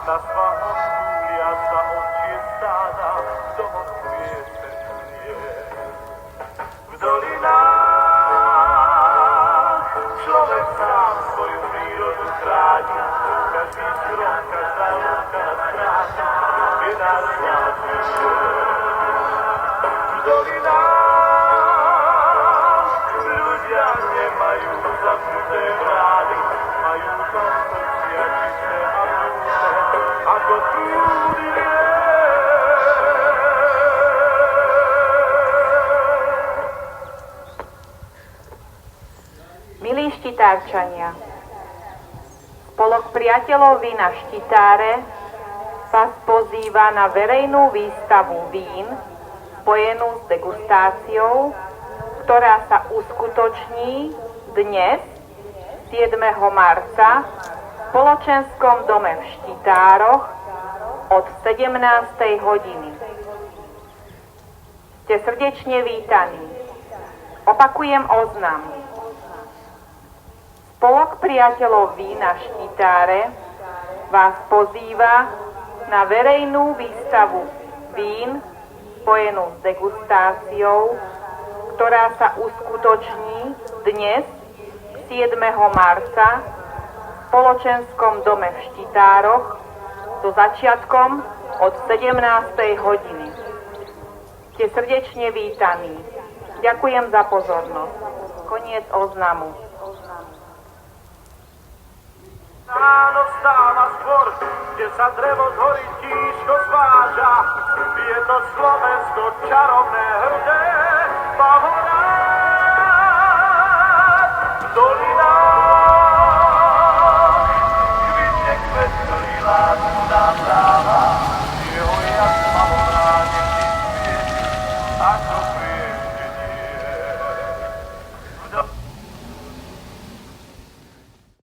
Na svahom túlia sa ovčie stáda, kto ho vietor nie. V dolinách človek sám svoju prírodu chráni, každý strom, každá lúka na stráži je náš vzácny šum. V dolinách ľudia nemajú zapnuté brány, majú tam srdcia čisté a múdne, ako prúdy riek. Milí štitárčania, spolok priateľov vína Štitáre vás pozýva na verejnú výstavu vín spojenú s degustáciou, ktorá sa uskutoční dnes, 7. marca, v spoločenskom dome v Štitároch od 17. hodiny. Ste srdečne vítaní. Opakujem oznam. Spolok priateľov vína Štitáre vás pozýva na verejnú výstavu vín spojenú s degustáciou, ktorá sa uskutoční dnes, 7. marca, v spoločenskom dome v Štitároch so začiatkom od 17. hodiny. Ste srdečne vítaní. Ďakujem za pozornosť. Koniec oznamu. Ráno vstáva skôr, kde sa drevo z hory tížko zváža. Je to Slovensko čarovné hrdé,